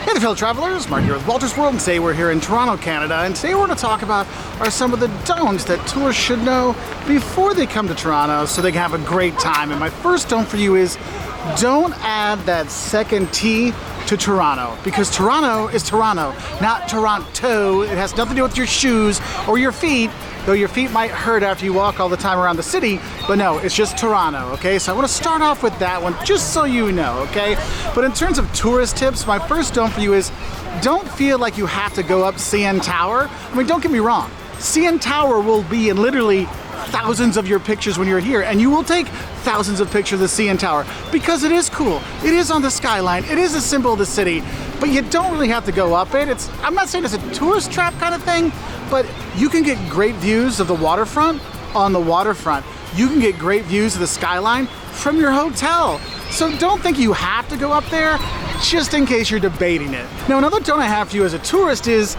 Hey there, fellow travelers, Mark here with Wolters World, and today we're here in Toronto, Canada, and today we're going to talk about are some of the don'ts that tourists should know before they come to Toronto so they can have a great time. And my first don't for you is don't add that second T to Toronto, because Toronto is Toronto, not Toronto. It has nothing to do with your shoes or your feet, though your feet might hurt after you walk all the time around the city, but no, it's just Toronto, okay? So I want to start off with that one, just so you know, okay? But in terms of tourist tips, my first don't for you is don't feel like you have to go up CN Tower. I mean, don't get me wrong, CN Tower will be in literally thousands of your pictures when you're here, and you will take thousands of pictures of the CN Tower because it is cool. It is on the skyline. It is a symbol of the city, but you don't really have to go up it. I'm not saying it's a tourist trap kind of thing, but you can get great views of the waterfront on the waterfront. You can get great views of the skyline from your hotel. So don't think you have to go up there just in case you're debating it. Now, another don't I have for you as a tourist is,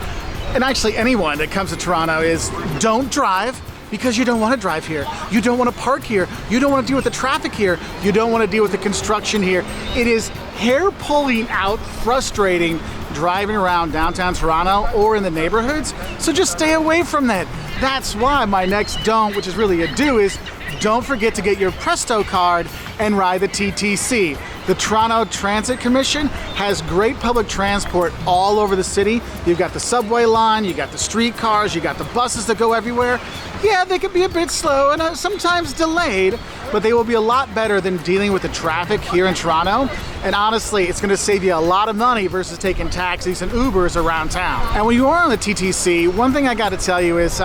and actually anyone that comes to Toronto, is don't drive because you don't want to drive here. You don't want to park here. You don't want to deal with the traffic here. You don't want to deal with the construction here. It is hair-pulling out, frustrating driving around downtown Toronto or in the neighborhoods, so just stay away from that. That's why my next don't, which is really a do, is don't forget to get your Presto card and ride the TTC. The Toronto Transit Commission has great public transport all over the city. You've got the subway line, you got the streetcars, you got the buses that go everywhere. Yeah, they can be a bit slow and sometimes delayed, but they will be a lot better than dealing with the traffic here in Toronto. And honestly, it's going to save you a lot of money versus taking taxis and Ubers around town. And when you are on the TTC, one thing I got to tell you is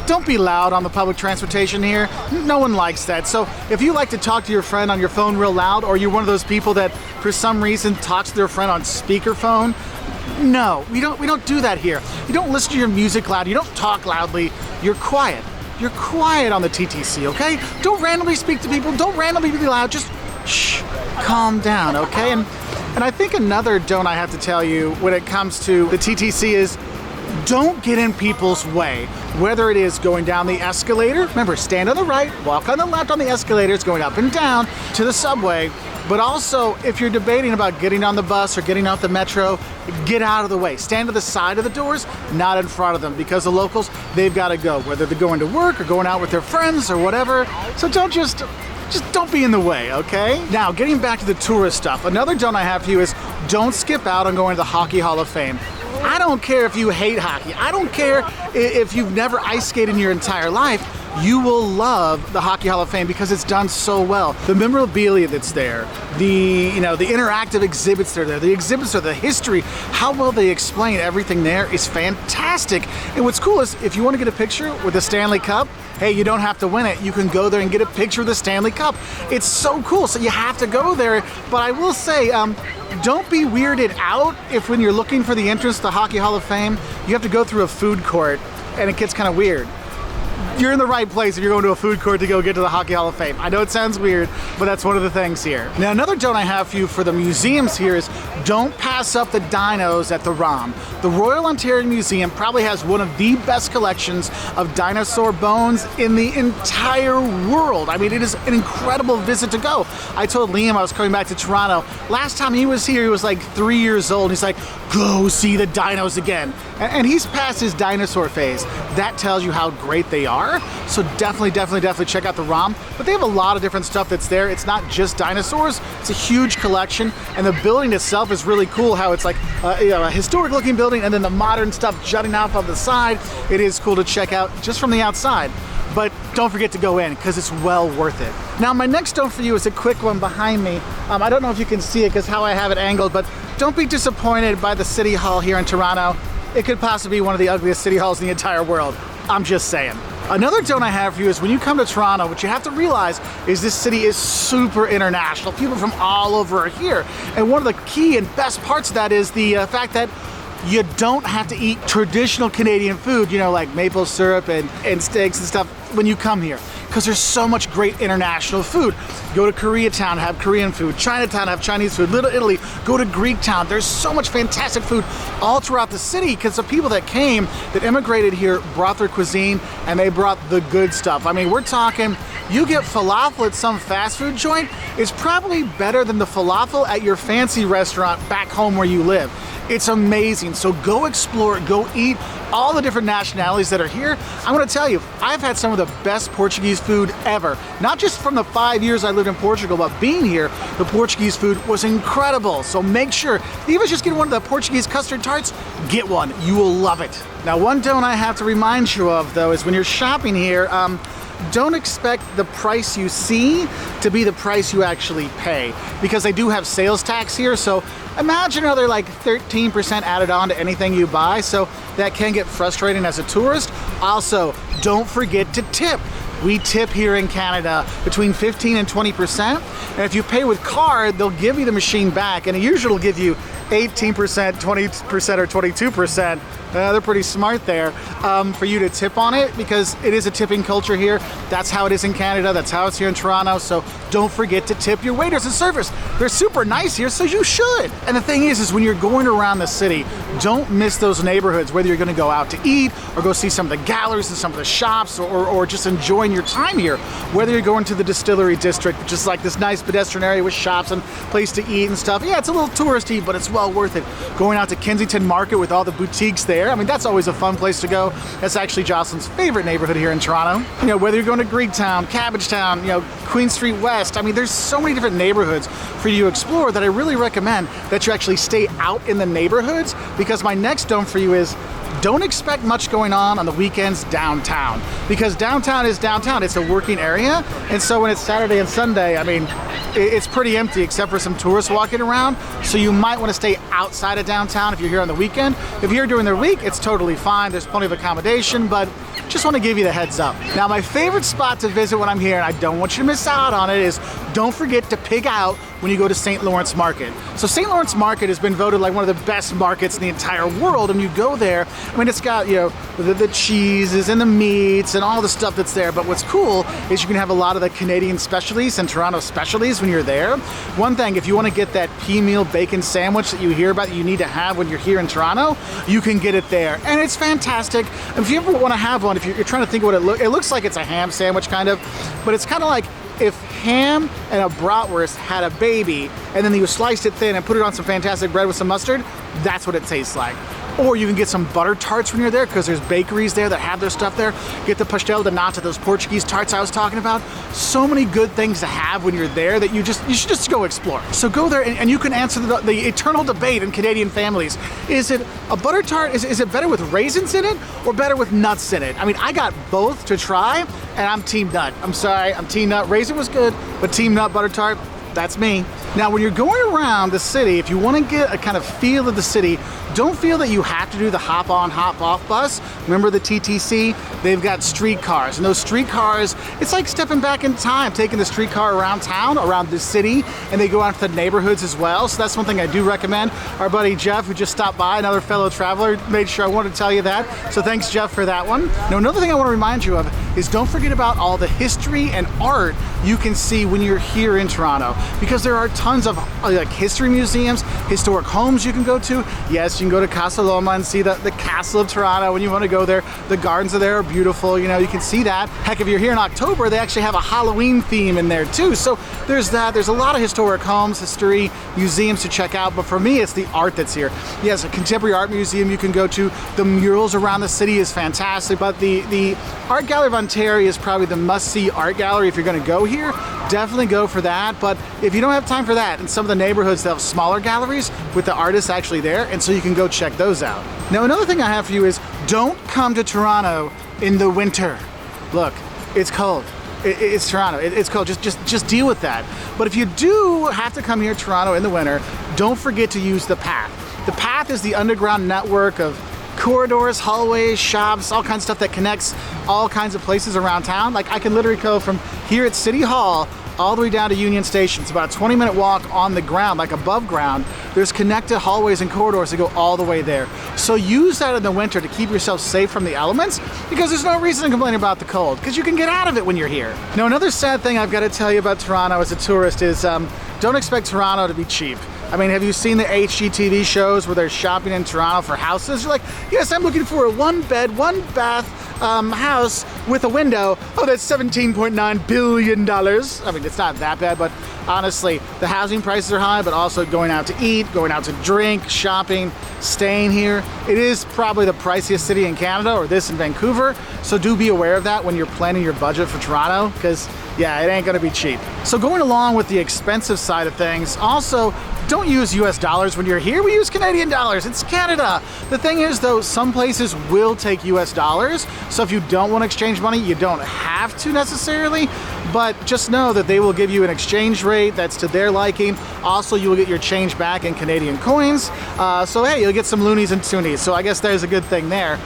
don't be loud on the public transportation here. No one likes that. So if you like to talk to your friend on your phone real loud, or you're one of those people that for some reason talks to their friend on speakerphone, no, we don't do that here. You don't listen to your music loud. You don't talk loudly. You're quiet. You're quiet on the TTC, okay? Don't randomly speak to people. Don't randomly be loud. Just shh, calm down, okay? And I think another don't I have to tell you when it comes to the TTC is don't get in people's way. Whether it is going down the escalator, remember, stand on the right, walk on the left on the escalators, going up and down to the subway. But also, if you're debating about getting on the bus or getting off the metro, get out of the way. Stand to the side of the doors, not in front of them, because the locals, they've got to go, whether they're going to work or going out with their friends or whatever. So don't don't be in the way, okay? Now, getting back to the tourist stuff, another don't I have for you is don't skip out on going to the Hockey Hall of Fame. I don't care if you hate hockey. I don't care if you've never ice skated in your entire life. You will love the Hockey Hall of Fame because it's done so well. The memorabilia that's there, the interactive exhibits that are there, the exhibits are the history, how well they explain everything there is fantastic. And what's cool is if you want to get a picture with the Stanley Cup, hey, you don't have to win it. You can go there and get a picture of the Stanley Cup. It's so cool, so you have to go there. But I will say, don't be weirded out if when you're looking for the entrance to the Hockey Hall of Fame, you have to go through a food court and it gets kind of weird. You're in the right place if you're going to a food court to go get to the Hockey Hall of Fame. I know it sounds weird, but that's one of the things here. Now, another don't I have for you for the museums here is don't pass up the dinos at the ROM. The Royal Ontario Museum probably has one of the best collections of dinosaur bones in the entire world. I mean, it is an incredible visit to go. I told Liam I was coming back to Toronto. Last time he was here, he was like 3 years old. He's like, go see the dinos again. And he's past his dinosaur phase. That tells you how great they are. So definitely check out the ROM. But they have a lot of different stuff that's there. It's not just dinosaurs. It's a huge collection, and the building itself is really cool. How it's like a historic-looking building, and then the modern stuff jutting off on the side. It is cool to check out just from the outside. But don't forget to go in because it's well worth it. Now, my next don't for you is a quick one behind me. I don't know if you can see it because how I have it angled, but don't be disappointed by the City Hall here in Toronto. It could possibly be one of the ugliest city halls in the entire world. I'm just saying. Another don't I have for you is when you come to Toronto, what you have to realize is this city is super international. People from all over are here. And one of the key and best parts of that is the fact that you don't have to eat traditional Canadian food, like maple syrup and steaks and stuff. when you come here, because there's so much great international food. Go to Koreatown, have Korean food. Chinatown, have Chinese food. Little Italy, go to Greektown. There's so much fantastic food all throughout the city, because the people that came, that immigrated here, brought their cuisine, and they brought the good stuff. I mean, we're talking, you get falafel at some fast food joint, it's probably better than the falafel at your fancy restaurant back home where you live. It's amazing. So go explore, go eat all the different nationalities that are here. I'm gonna tell you, I've had some of the best Portuguese food ever. Not just from the 5 years I lived in Portugal, but being here, the Portuguese food was incredible. So make sure, even just get one of the Portuguese custard tarts, get one, you will love it. Now, one don't I have to remind you of though, is when you're shopping here, don't expect the price you see to be the price you actually pay, because they do have sales tax here. So imagine another like 13% added on to anything you buy, so that can get frustrating as a tourist. Also, don't forget to tip. We tip here in Canada between 15 and 20%, and if you pay with card, they'll give you the machine back, and it usually will give you 18%, 20%, or 22%. They're pretty smart there for you to tip on it, because it is a tipping culture here. That's how it is in Canada. That's how it's here in Toronto. So don't forget to tip your waiters and servers. They're super nice here, so you should. And the thing is when you're going around the city, don't miss those neighborhoods, whether you're gonna go out to eat or go see some of the galleries and some of the shops, or just enjoying your time here. Whether you're going to the distillery district, which is like this nice pedestrian area with shops and place to eat and stuff. Yeah, it's a little touristy, but it's well worth it. Going out to Kensington Market with all the boutiques there. I mean, that's always a fun place to go. That's actually Jocelyn's favorite neighborhood here in Toronto. You know, whether you're going to Greektown, Cabbagetown, you know, Queen Street West, I mean, there's so many different neighborhoods for you to explore that I really recommend that you actually stay out in the neighborhoods, because my next don't for you is, don't expect much going on the weekends downtown, because downtown is downtown. It's a working area, and so when it's Saturday and Sunday, I mean, it's pretty empty except for some tourists walking around. So you might want to stay outside of downtown if you're here on the weekend. If you're here during the week, it's totally fine. There's plenty of accommodation, but just want to give you the heads up. Now, my favorite spot to visit when I'm here, and I don't want you to miss out on it, is don't forget to pig out when you go to St. Lawrence Market. So St. Lawrence Market has been voted like one of the best markets in the entire world, and you go there, I mean, it's got, you know, the cheeses and the meats and all the stuff that's there, but what's cool is you can have a lot of the Canadian specialties and Toronto specialties when you're there. One thing, if you want to get that pea meal bacon sandwich that you hear about that you need to have when you're here in Toronto, you can get it there, and it's fantastic. If you ever want to have one, if you're trying to think of what it looks like, it's a ham sandwich kind of, but it's kind of like if ham and a bratwurst had a baby, and then you sliced it thin and put it on some fantastic bread with some mustard, that's what it tastes like. Or you can get some butter tarts when you're there, because there's bakeries there that have their stuff there. Get the pastel de nata, those Portuguese tarts I was talking about. So many good things to have when you're there that you should just go explore. So go there, and you can answer the eternal debate in Canadian families. Is it a butter tart, is it better with raisins in it or better with nuts in it? I mean, I got both to try, and I'm team nut. I'm sorry, I'm team nut. Raisin was good, but team nut butter tart, that's me. Now, when you're going around the city, if you want to get a kind of feel of the city, don't feel that you have to do the hop on, hop off bus. Remember the TTC? They've got streetcars, and those streetcars, it's like stepping back in time, taking the streetcar around town, around the city, and they go out to the neighborhoods as well. So that's one thing I do recommend. Our buddy Jeff, who just stopped by, another fellow traveler, made sure I wanted to tell you that. So thanks, Jeff, for that one. Now, another thing I want to remind you of is don't forget about all the history and art you can see when you're here in Toronto, because there are tons of like history museums, historic homes you can go to. Yes, you can go to Casa Loma and see the Castle of Toronto when you want to go there. The gardens are there are beautiful, you know, you can see that. Heck, if you're here in October, they actually have a Halloween theme in there too. So there's that. There's a lot of historic homes, history, museums to check out, but for me, it's the art that's here. Yes, a contemporary art museum you can go to. The murals around the city is fantastic, but the Art Gallery of Ontario is probably the must-see art gallery if you're going to go here. Definitely go for that, but if you don't have time for that, in some of the neighborhoods they have smaller galleries with the artists actually there, and so you can go check those out. Now, another thing I have for you is don't come to Toronto in the winter. Look, it's cold. It's Toronto. It's cold. Just deal with that. But if you do have to come here to Toronto in the winter, don't forget to use the Path. The Path is the underground network of corridors, hallways, shops, all kinds of stuff that connects all kinds of places around town. Like, I can literally go from here at City Hall all the way down to Union Station. It's about a 20-minute walk on the ground, like above ground. There's connected hallways and corridors that go all the way there. So use that in the winter to keep yourself safe from the elements, because there's no reason to complain about the cold, because you can get out of it when you're here. Now, another sad thing I've got to tell you about Toronto as a tourist is don't expect Toronto to be cheap. I mean, have you seen the HGTV shows where they're shopping in Toronto for houses? You're like, yes, I'm looking for a 1-bed, 1-bath house with a window. Oh, that's $17.9 billion. I mean, it's not that bad, but honestly, the housing prices are high, but also going out to eat, going out to drink, shopping, staying here. It is probably the priciest city in Canada, or this in Vancouver. So do be aware of that when you're planning your budget for Toronto, because yeah, it ain't gonna be cheap. So going along with the expensive side of things, also, don't use US dollars when you're here. We use Canadian dollars. It's Canada. The thing is, though, some places will take US dollars. So if you don't want to exchange money, you don't have to necessarily, but just know that they will give you an exchange rate that's to their liking. Also, you will get your change back in Canadian coins. So hey, you'll get some loonies and toonies. So I guess there's a good thing there.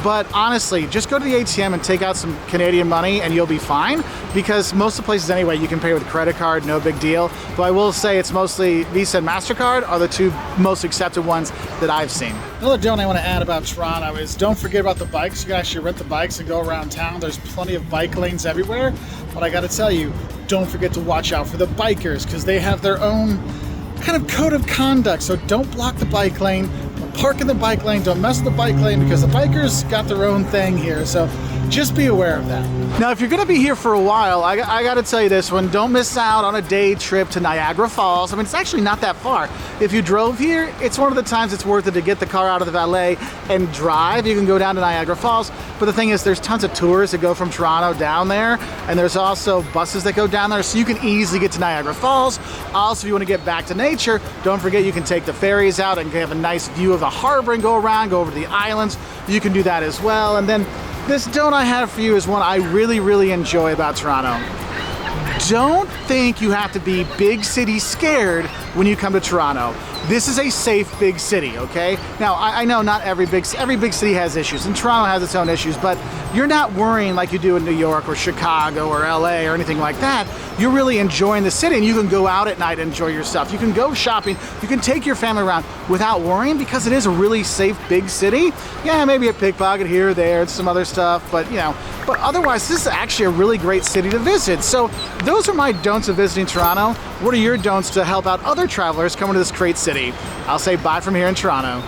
But honestly, just go to the ATM and take out some Canadian money and you'll be fine, because most of the places anyway, you can pay with credit card, no big deal. Though I will say it's mostly Visa and MasterCard are the two most accepted ones that I've seen. Another don't I want to add about Toronto is don't forget about the bikes. You can actually rent the bikes and go around town. There's plenty of bike lanes everywhere. But I gotta tell you, don't forget to watch out for the bikers, because they have their own kind of code of conduct. So don't block the bike lane. Park in the bike lane, don't mess with the bike lane, because the bikers got their own thing here, so just be aware of that. Now, if you're gonna be here for a while, I gotta tell you this one, don't miss out on a day trip to Niagara Falls. I mean, it's actually not that far. If you drove here, it's one of the times it's worth it to get the car out of the valet and drive. You can go down to Niagara Falls, but the thing is, there's tons of tours that go from Toronto down there, and there's also buses that go down there, so you can easily get to Niagara Falls. Also, if you wanna get back to nature, don't forget you can take the ferries out and have a nice view of the harbor and go around, go over to the islands. You can do that as well. And then this don't I have for you is one I really, really enjoy about Toronto. Don't think you have to be big city scared when you come to Toronto. This is a safe big city, okay? Now, I know not every big city has issues, and Toronto has its own issues, but you're not worrying like you do in New York or Chicago or LA or anything like that. You're really enjoying the city, and you can go out at night and enjoy yourself. You can go shopping, you can take your family around without worrying, because it is a really safe big city. Yeah, maybe a pickpocket here or there, and some other stuff, but you know, but otherwise, this is actually a really great city to visit. So those are my don'ts of visiting Toronto. What are your don'ts to help out other travelers coming to this great city? I'll say bye from here in Toronto.